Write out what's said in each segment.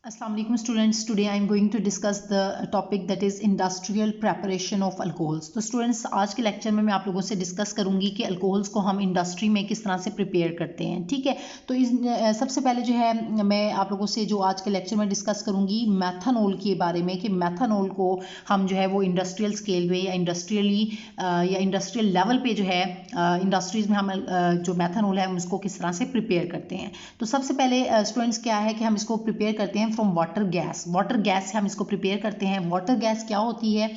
Assalamu alaikum students. Today I am going to discuss the topic that is industrial preparation of alcohols. तो students आज के lecture में मैं आप लोगों से डिस्कस करूंगी कि अल्कोहल्स को हम इंडस्ट्री में किस तरह से प्रिपेयर करते हैं, ठीक है। तो सबसे पहले जो है मैं आप लोगों से जो आज के लेक्चर में डिस्कस करूंगी मैथनॉल के बारे में कि मैथनॉल को हम जो है वो इंडस्ट्रियल स्केल पे या इंडस्ट्रियल लेवल पे जो है इंडस्ट्रीज में हम जो मैथनॉल है हम उसको किस तरह से प्रिपेयर करते हैं। तो सबसे पहले स्टूडेंट्स क्या है कि हम इसको प्रिपेयर करते हैं फ्रॉम वाटर गैस से हम इसको प्रिपेयर करते हैं। वाटर गैस क्या होती है,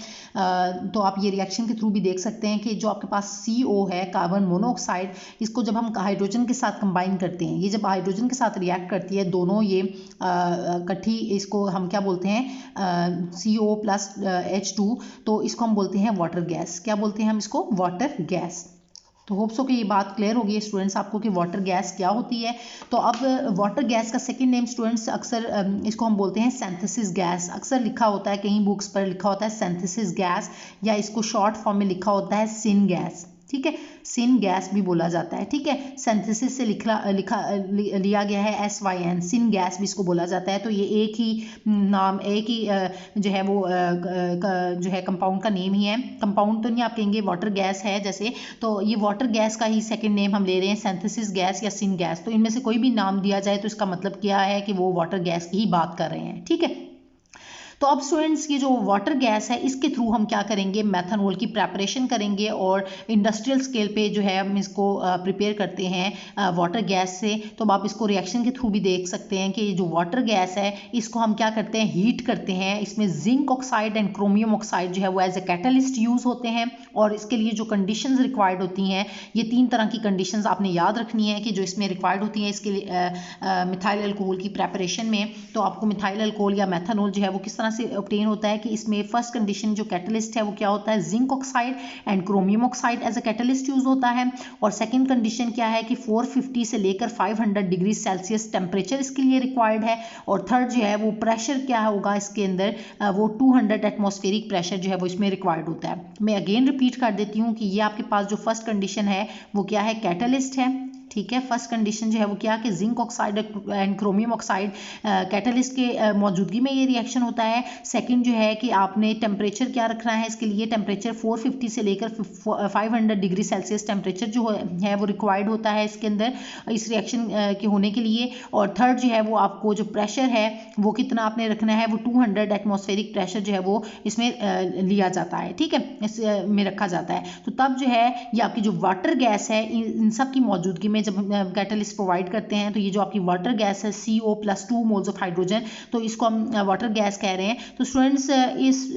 तो आप ये रिएक्शन के थ्रू भी देख सकते हैं कि जो आपके पास CO है, कार्बन मोनोऑक्साइड, इसको जब हम हाइड्रोजन के साथ कंबाइन करते हैं, ये जब हाइड्रोजन के साथ रिएक्ट करती है दोनों ये इकट्ठी, इसको हम क्या बोलते हैं CO प्लस H2, तो इसको हम बोलते हैं वाटर गैस। क्या बोलते हैं हम इसको? Water gas. तो होप सो कि ये बात क्लियर होगी स्टूडेंट्स आपको कि वाटर गैस क्या होती है। तो अब वाटर गैस का सेकंड नेम स्टूडेंट्स अक्सर इसको हम बोलते हैं सिंथेसिस गैस। अक्सर लिखा होता है, कहीं बुक्स पर लिखा होता है सिंथेसिस गैस, या इसको शॉर्ट फॉर्म में लिखा होता है सिन गैस, ठीक है। सिन गैस भी बोला जाता है, ठीक है। सिंथेसिस से लिया गया है SYN, सिन गैस भी इसको बोला जाता है। तो ये एक ही नाम, एक ही जो है वो जो है कंपाउंड का नेम ही है। कंपाउंड तो नहीं आप कहेंगे, वाटर गैस है जैसे, तो ये वाटर गैस का ही सेकंड नेम हम ले रहे हैं, सिंथेसिस गैस या सिन गैस। तो इनमें से कोई भी नाम दिया जाए तो इसका मतलब क्या है कि वो वाटर गैस की ही बात कर रहे हैं, ठीक है। तो अब स्टूडेंट्स ये जो वाटर गैस है इसके थ्रू हम क्या करेंगे, मैथनॉल की प्रेपरेशन करेंगे और इंडस्ट्रियल स्केल पे जो है हम इसको प्रिपेयर करते हैं वाटर गैस से। तो आप इसको रिएक्शन के थ्रू भी देख सकते हैं कि जो वाटर गैस है इसको हम क्या करते हैं, हीट करते हैं। इसमें zinc oxide and chromium oxide जो है वो एज ए कैटलिस्ट यूज़ होते हैं, और इसके लिए जो कंडीशंस रिक्वायर्ड होती हैं, ये 3 तरह की कंडीशंस आपने याद रखनी है कि जो इसमें रिक्वायर्ड होती हैं इसके लिए मिथाइल अल्कोहल की प्रेपरेशन में। तो आपको मिथाइल अल्कोहल या मैथनॉल जो है वो किस तरह से ऑब्टेन होता है कि इसमें फर्स्ट कंडीशन जो कैटलिस्ट है वो क्या होता है, zinc oxide and chromium oxide as a catalyst use होता है। और सेकंड कंडीशन क्या है कि 450 से लेकर 500 डिग्री सेल्सियस टेम्परेचर इसके लिए रिक्वायर्ड है। और थर्ड जो है वो प्रेशर क्या होगा इसके अंदर, वो 200 एटमॉस्फेरिक प्रेशर जो है वो इसमें रिक्वायर्ड होता है। मैं अगेन रिपीट कर देती हूँ कि ये आपके पास जो फर्स्ट कंडीशन है वो क्या है, कैटलिस्ट है, ठीक है। फर्स्ट कंडीशन जो है वो क्या कि zinc oxide and chromium oxide catalyst के मौजूदगी में ये रिएक्शन होता है। सेकंड जो है कि आपने टेम्परेचर क्या रखना है इसके लिए, टेम्परेचर 450 से लेकर 500 डिग्री सेल्सियस टेम्परेचर जो है वो रिक्वायर्ड होता है इसके अंदर इस रिएक्शन के होने के लिए। और थर्ड जो है वो आपको जो प्रेशर है वो कितना आपने रखना है, वो 200 एटमॉस्फेरिक प्रेशर जो है वो इसमें लिया जाता है, ठीक है, इसमें रखा जाता है। तो तब जो है ये आपकी जो वाटर गैस है इन सब की मौजूदगी में जब कैटलिस्ट प्रोवाइड करते हैं, तो ये जो आपकी वाटर गैस है CO plus 2 moles of hydrogen, तो इसको हम वाटर गैस कह रहे हैं। तो स्टूडेंट्स इस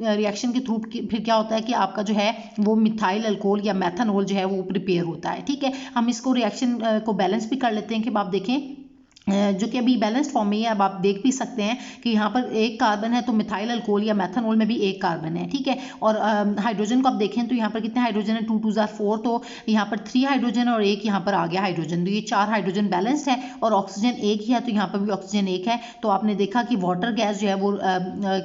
रिएक्शन के थ्रू फिर क्या होता है कि आपका जो है वो मिथाइल अल्कोहल या मैथनॉल जो है वो प्रिपेयर होता है, ठीक है। हम इसको रिएक्शन को बैलेंस भी कर लेते हैं कि आप देखें जो कि अभी बैलेंस्ड फॉर्म में है। अब आप देख भी सकते हैं कि यहाँ पर एक कार्बन है, तो मिथाइल अल्कोहल या मैथनॉल में भी एक कार्बन है, ठीक है। और हाइड्रोजन को आप देखें तो यहाँ पर कितने हाइड्रोजन है, 2 2 4, तो यहाँ पर 3 हाइड्रोजन और एक यहाँ पर आ गया हाइड्रोजन, तो ये 4 हाइड्रोजन बैलेंस्ड है। और ऑक्सीजन एक ही है, तो यहाँ पर भी ऑक्सीजन एक है। तो आपने देखा कि वाटर गैस जो है वो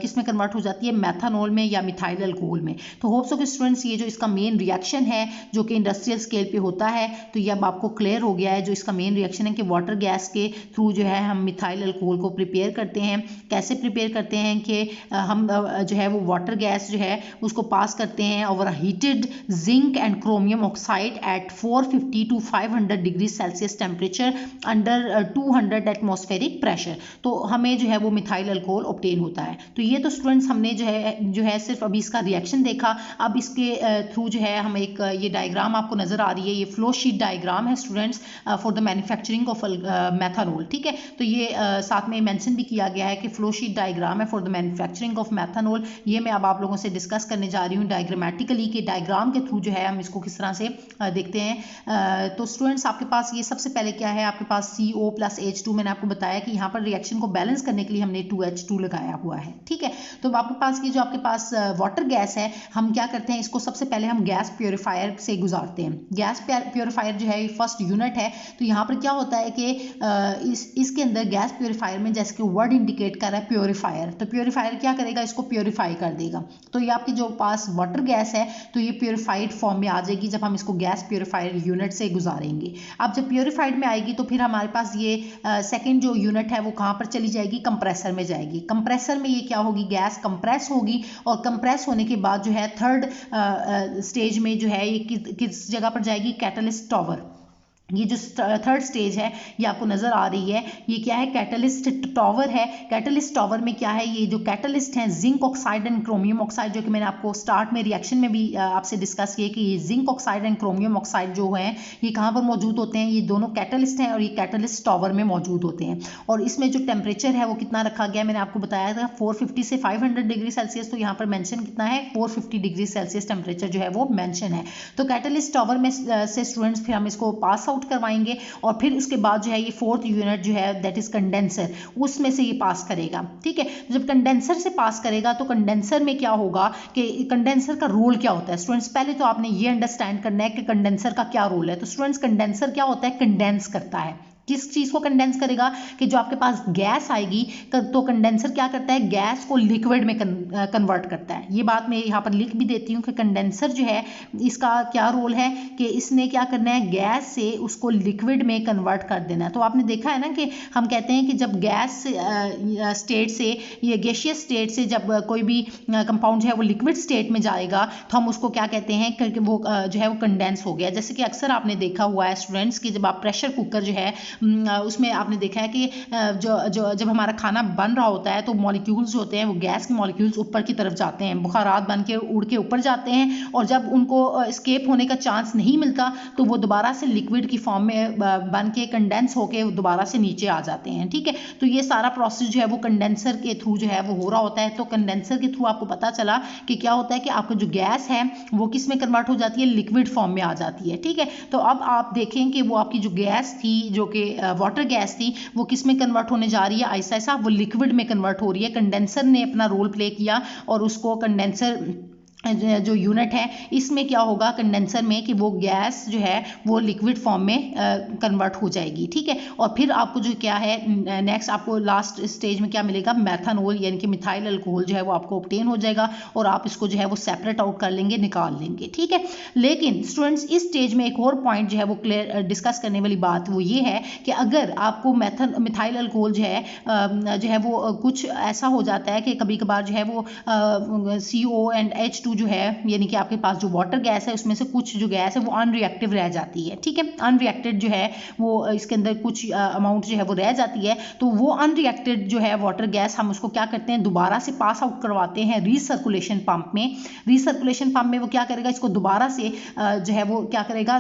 किस में कन्वर्ट हो जाती है, मैथनॉल में या मिथाइल अल्कोहल में। तो होप्स सो कि स्टूडेंट्स ये जो इसका मेन रिएक्शन है जो कि इंडस्ट्रियल स्केल पे होता है, तो ये अब आपको क्लियर हो गया है जो इसका मेन रिएक्शन है कि वाटर गैस के थ्रू जो है हम मिथाइल अल्कोहल को प्रिपेयर करते हैं। कैसे प्रिपेयर करते हैं कि हम जो है वो वाटर गैस जो है उसको पास करते हैं over heated zinc and chromium oxide at 450 to 500 degree Celsius temperature under 200 atmospheric pressure, तो हमें जो है वो मिथाइल अल्कोहल ऑब्टेन होता है। तो ये तो स्टूडेंट्स हमने जो है सिर्फ अभी इसका रिएक्शन देखा। अब इसके थ्रू जो है हम एक ये डायग्राम आपको नजर आ रही है, ये फ्लो शीट डायग्राम है students for the manufacturing of methanol, ठीक है। तो ये साथ में मेंशन भी किया गया है कि फ्लो शीट डायग्राम है for the manufacturing of methanol. ये मैं अब आप लोगों से डिस्कस करने जा रही हूँ डायग्रामेटिकली कि डायग्राम के थ्रू जो है हम इसको किस तरह से देखते हैं। तो स्टूडेंट्स आपके पास ये सबसे पहले क्या है, आपके पास CO प्लस H2, मैंने आपको बताया कि यहाँ पर रिएक्शन को बैलेंस करने के लिए हमने 2H2 लगाया हुआ है, ठीक है। तो आपके पास ये जो आपके पास वाटर गैस है, हम क्या करते हैं इसको सबसे पहले हम गैस प्योरीफायर से गुजारते हैं। गैस प्योरीफायर जो है फर्स्ट यूनिट है। तो यहाँ पर क्या होता है कि इसके अंदर गैस प्योरीफायर में जैसे कि वर्ड इंडिकेट कर रहा है प्योरीफायर, तो प्योरीफायर क्या करेगा, इसको प्योरीफाई कर देगा। तो ये आपके जो पास वाटर गैस है तो ये प्योरीफाइड फॉर्म में आ जाएगी जब हम इसको गैस प्योरीफायर यूनिट से गुजारेंगे। अब जब प्योरीफाइड में आएगी तो फिर हमारे पास ये सेकेंड जो यूनिट है वो कहाँ पर चली जाएगी, कंप्रेसर में जाएगी। कंप्रेसर में ये क्या होगी, गैस कंप्रेस होगी, और कंप्रेस होने के बाद जो है थर्ड स्टेज में जो है ये किस जगह पर जाएगी, कैटलिस्ट टॉवर। ये जो थर्ड स्टेज है ये आपको नजर आ रही है, ये क्या है, कैटलिस्ट टॉवर है। कैटलिस्ट टॉवर में क्या है, ये जो कैटलिस्ट हैं zinc oxide and chromium oxide, जो कि मैंने आपको स्टार्ट में रिएक्शन में भी आपसे डिस्कस किया कि ये zinc oxide and chromium oxide जो है ये कहाँ पर मौजूद होते हैं, ये दोनों कैटलिस्ट हैं और ये कैटलिस्ट टॉवर में मौजूद होते हैं। और इसमें जो टेम्परेचर है वो कितना रखा गया, मैंने आपको बताया था 450 से 500 डिग्री सेल्सियस, तो यहाँ पर मेंशन कितना है, 450 डिग्री सेल्सियस टेम्परेचर जो है वो मेंशन है। तो कैटलिस्ट टॉवर में से स्टूडेंट्स फिर हम इसको पास आउट करवाएंगे, और फिर उसके बाद जो है ये फोर्थ यूनिट जो है दैट इज कंडेंसर, उसमें से ये पास करेगा। ठीक है, जब कंडेंसर से पास करेगा तो कंडेंसर में क्या होगा कि कंडेंसर का रोल क्या होता है स्टूडेंट्स, पहले तो आपने ये अंडरस्टैंड करना है कि कंडेंसर का क्या रोल है। तो स्टूडेंट्स कंडेंसर क्या होता है, कंडेंस करता है। किस चीज़ को कंडेंस करेगा, कि जो आपके पास गैस आएगी तो कंडेंसर क्या करता है, गैस को लिक्विड में कन्वर्ट करता है। ये बात मैं यहाँ पर लिख भी देती हूँ कि कंडेंसर जो है इसका क्या रोल है, कि इसने क्या करना है, गैस से उसको लिक्विड में कन्वर्ट कर देना है। तो आपने देखा है ना कि हम कहते हैं कि जब गैस स्टेट से, ये गैसियस स्टेट से जब कोई भी कंपाउंड जो है वो लिक्विड स्टेट में जाएगा तो हम उसको क्या कहते हैं कि वो जो है वो कंडेंस हो गया। जैसे कि अक्सर आपने देखा हुआ है स्टूडेंट्स कि जब आप प्रेशर कुकर जो है उसमें आपने देखा है कि जब हमारा खाना बन रहा होता है तो मॉलिक्यूल्स होते हैं वो गैस के मॉलिक्यूल्स ऊपर की तरफ जाते हैं, बुखारात बन के उड़ के ऊपर जाते हैं, और जब उनको एस्केप होने का चांस नहीं मिलता तो वो दोबारा से लिक्विड की फॉर्म में बन के कंडेंस होके दोबारा से नीचे आ जाते हैं। ठीक है, तो ये सारा प्रोसेस जो है वो कंडेंसर के थ्रू जो है वो हो रहा होता है। तो कंडेंसर के थ्रू आपको पता चला कि क्या होता है कि आपका जो गैस है वो किस में कन्वर्ट हो जाती है, लिक्विड फॉर्म में आ जाती है। ठीक है, तो अब आप देखें कि वो आपकी जो गैस थी जो कि वाटर गैस थी वो किस में कन्वर्ट होने जा रही है, ऐसा ऐसा वो लिक्विड में कन्वर्ट हो रही है। कंडेंसर ने अपना रोल प्ले किया और उसको कंडेंसर जो यूनिट है इसमें क्या होगा, कंडेंसर में, कि वो गैस जो है वो लिक्विड फॉर्म में कन्वर्ट हो जाएगी। ठीक है, और फिर आपको जो क्या है नेक्स्ट आपको लास्ट स्टेज में क्या मिलेगा, मैथनॉल यानी कि मिथाइल अल्कोहल जो है वो आपको ऑब्टेन हो जाएगा, और आप इसको जो है वो सेपरेट आउट कर लेंगे, निकाल लेंगे। ठीक है, लेकिन स्टूडेंट्स इस स्टेज में एक और पॉइंट जो है वो क्लियर डिस्कस करने वाली बात वो ये है कि अगर आपको मिथाइल अल्कोहल जो है वो कुछ ऐसा हो जाता है कि कभी कभार जो है वो CO एंड H2 जो है यानी कि आपके पास जो वाटर गैस है उसमें से कुछ जो गैस है वो अनरिएक्टिव रह जाती है। ठीक है, अनरिएक्टेड जो है वो इसके अंदर कुछ अमाउंट जो है वो रह जाती है, तो वो अनरिएक्टेड जो है वाटर गैस हम उसको क्या करते हैं, दोबारा से पास आउट करवाते हैं रीसर्कुलेशन पंप में। रीसर्कुलेशन पंप में वो क्या करेगा, इसको दोबारा से जो है वो क्या करेगा,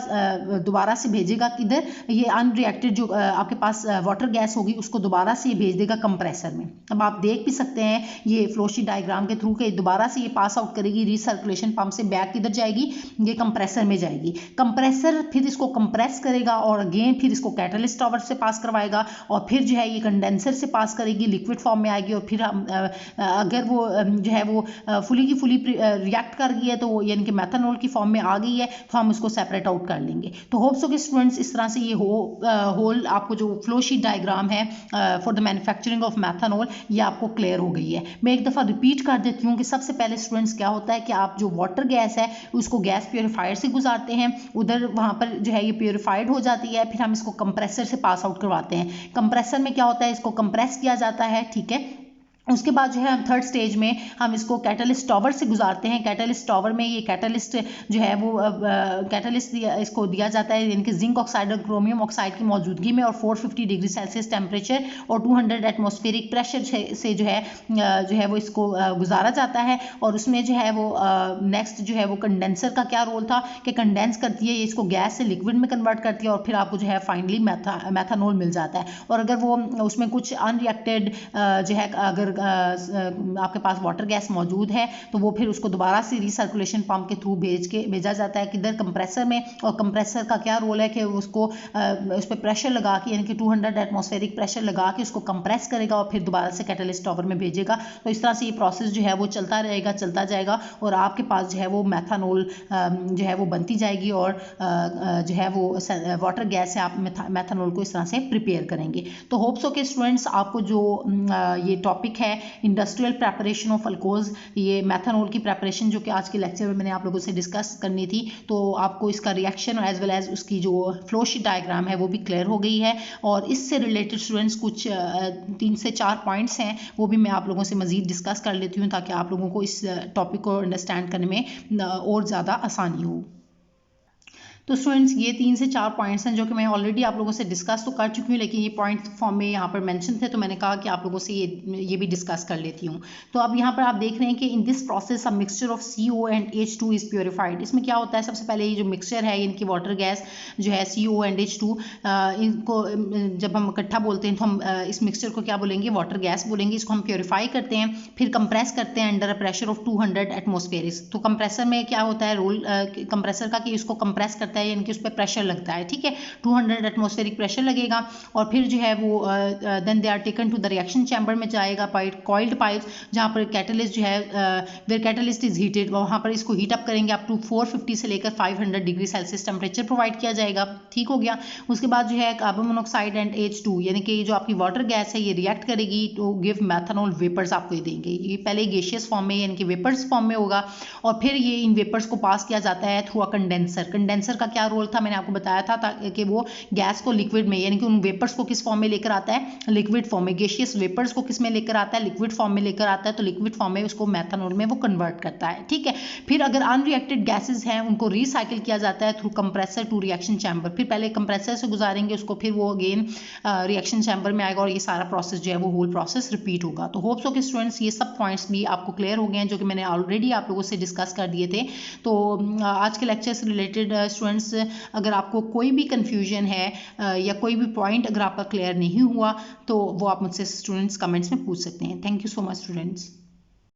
दोबारा से भेजेगा किधर, ये अनरिएक्टेड जो आपके पास वाटर गैस होगी उसको दोबारा से भेज देगा कंप्रेसर में। अब आप देख भी सकते हैं ये फ्लोशीट डायग्राम के थ्रू के दोबारा से ये पास आउट करेगी सर्कुलेशन पंप से बैक किधर जाएगी, ये कंप्रेसर में जाएगी। कंप्रेसर फिर इसको कंप्रेस करेगा और अगेन फिर इसको कैटलिस्ट टॉवर से पास करवाएगा, और फिर जो है ये कंडेंसर से पास करेगी, लिक्विड फॉर्म में आएगी, और फिर हम अगर वो जो है वो फुली की फुली रिएक्ट कर गई है तो यानी कि मेथनॉल की फॉर्म में आ गई है तो हम उसको सेपरेट आउट कर लेंगे। तो होप सो कि स्टूडेंट्स इस तरह से ये होल आपको जो फ्लो शीट डायग्राम है for the manufacturing of methanol ये आपको क्लियर हो गई है। मैं एक दफ़ा रिपीट कर देती हूँ कि सबसे पहले स्टूडेंट्स क्या होता है कि आप जो वाटर गैस है उसको गैस प्योरीफायर से गुजारते हैं, उधर वहाँ पर जो है ये प्योरीफाइड हो जाती है, फिर हम इसको कंप्रेसर से पास आउट करवाते हैं। कंप्रेसर में क्या होता है, इसको कंप्रेस किया जाता है। ठीक है, उसके बाद जो है हम थर्ड स्टेज में हम इसको कैटलिस्ट टॉवर से गुजारते हैं। कैटलिस्ट टॉवर में ये कैटलिस्ट जो है वो कैटलिस्ट इसको दिया जाता है यानी कि जिंक ऑक्साइड और क्रोमियम ऑक्साइड की मौजूदगी में, और 450 डिग्री सेल्सियस टेम्परेचर और 200 एटमॉस्फेरिक प्रेशर से जो है वो इसको गुजारा जाता है। और उसमें जो है वो नेक्स्ट जो है वो कंडेंसर का क्या रोल था कि कंडेंस करती है, ये इसको गैस से लिक्विड में कन्वर्ट करती है, और फिर आपको जो है फाइनली मैथनॉल मिल जाता है। और अगर वो उसमें कुछ अनरिएक्टेड जो है अगर अगर आपके पास वाटर गैस मौजूद है तो वो फिर उसको दोबारा से रिसर्कुलेशन पंप के थ्रू भेजा जाता है किधर, कंप्रेसर में। और कंप्रेसर का क्या रोल है कि उसको उस पर प्रेशर लगा के, यानी कि 200 एटमॉस्फेरिक प्रेशर लगा के उसको कंप्रेस करेगा और फिर दोबारा से कैटलिस्ट टॉवर में भेजेगा। तो इस तरह से ये प्रोसेस जो है वो चलता रहेगा, चलता जाएगा और आपके पास जो है वो मैथनॉल जो है वो बनती जाएगी और जो है वो वाटर गैस है, आप मैथनॉल को इस तरह से प्रिपेयर करेंगे। तो होप सो के स्टूडेंट्स आपको जो ये टॉपिक है इंडस्ट्रियल प्रेपरेशन ऑफ अल्कोहल्स, ये मैथनॉल की प्रेपरेशन जो कि आज के लेक्चर में मैंने आप लोगों से डिस्कस करनी थी, तो आपको इसका रिएक्शन एज वेल एज उसकी जो फ्लो शीट डायग्राम है वो भी क्लियर हो गई है। और इससे रिलेटेड स्टूडेंट्स कुछ 3 से 4 पॉइंट्स हैं वो भी मैं आप लोगों से मज़ीद डिस्कस कर लेती हूँ ताकि आप लोगों को इस टॉपिक को अंडरस्टैंड करने में और ज़्यादा आसानी हो। तो स्टूडेंट्स ये 3 से 4 पॉइंट्स हैं जो कि मैं ऑलरेडी आप लोगों से डिस्कस तो कर चुकी हूँ, लेकिन ये पॉइंट फॉर्म में यहाँ पर मेंशन थे तो मैंने कहा कि आप लोगों से ये भी डिस्कस कर लेती हूँ। तो अब यहाँ पर आप देख रहे हैं कि in this process a mixture of CO and H2 is purified. इसमें क्या होता है, सबसे पहले ये जो मिक्सचर है इनकी वाटर गैस जो है CO एंड H2, इनको जब हम इकट्ठा बोलते हैं तो हम इस मिक्सचर को क्या बोलेंगे, वाटर गैस बोलेंगे। इसको हम प्योरीफाई करते हैं, फिर कंप्रेस करते हैं under a pressure of 200 atmosphere. तो कंप्रेसर में क्या होता है रोल कंप्रेसर का कि इसको कंप्रेस करता है, यानी कि उस पर प्रेशर लगता है, ठीक है, 200 एटमॉस्फेरिक प्रेशर लगेगा और फिर जो है वो then they are taken to the reaction chamber में जाएगा, कॉइल्ड पाइप्स, जहाँ पर कैटलिस्ट जो है वेयर कैटलिस्ट इज हीटेड, वहाँ पर इसको हीट अप करेंगे अप टू 450 से लेकर 500 डिग्री सेल्सियस टेम्परेचर प्रोवाइड किया जाएगा, ठीक हो गया। उसके बाद जो है कार्बन मोनोक्साइड एंड H2 यानी कि जो आपकी वाटर गैस है ये रिएक्ट करेगी टू गिव मैथनॉल वेपर्स आपको देंगे। ये पहले गैसियस फॉर्म में यानी कि वेपर्स फॉर्म में होगा और फिर ये इन वेपर्स को पास किया जाता है थ्रू अ कंडेंसर। कंडेंसर का क्या रोल था, मैंने आपको बताया था कि वो गैस को लिक्विड में यानी कि उन वेपर्स को किस फॉर्म में लेकर आता है, लिक्विड फॉर्म में। गैसियस वेपर्स को किस में लेकर आता है, लिक्विड फॉर्म में लेकर आता है। तो लिक्विड फॉर्म में उसको मैथनॉल में वो कन्वर्ट करता है, ठीक है। फिर अगर अनरिएक्टेड गैसेज हैं उनको रिसाइकिल किया जाता है through compressor to reaction chamber. फिर पहले कंप्रेसर से गुजारेंगे उसको, फिर वो अगेन रिएक्शन चैम्बर में आएगा और ये सारा प्रोसेस जो है वो होल प्रोसेस रिपीट होगा। तो होप्स हो कि स्टूडेंट्स ये सब पॉइंट्स भी आपको क्लियर हो गए हैं जो कि मैंने ऑलरेडी आप लोगों से डिस्कस कर दिए थे। तो आज के लेक्चर से रिलेटेड स्टूडेंट्स अगर आपको कोई भी कंफ्यूजन है या कोई भी पॉइंट अगर आपका क्लियर नहीं हुआ तो वो आप मुझसे स्टूडेंट्स कमेंट्स में पूछ सकते हैं। Thank you so much students.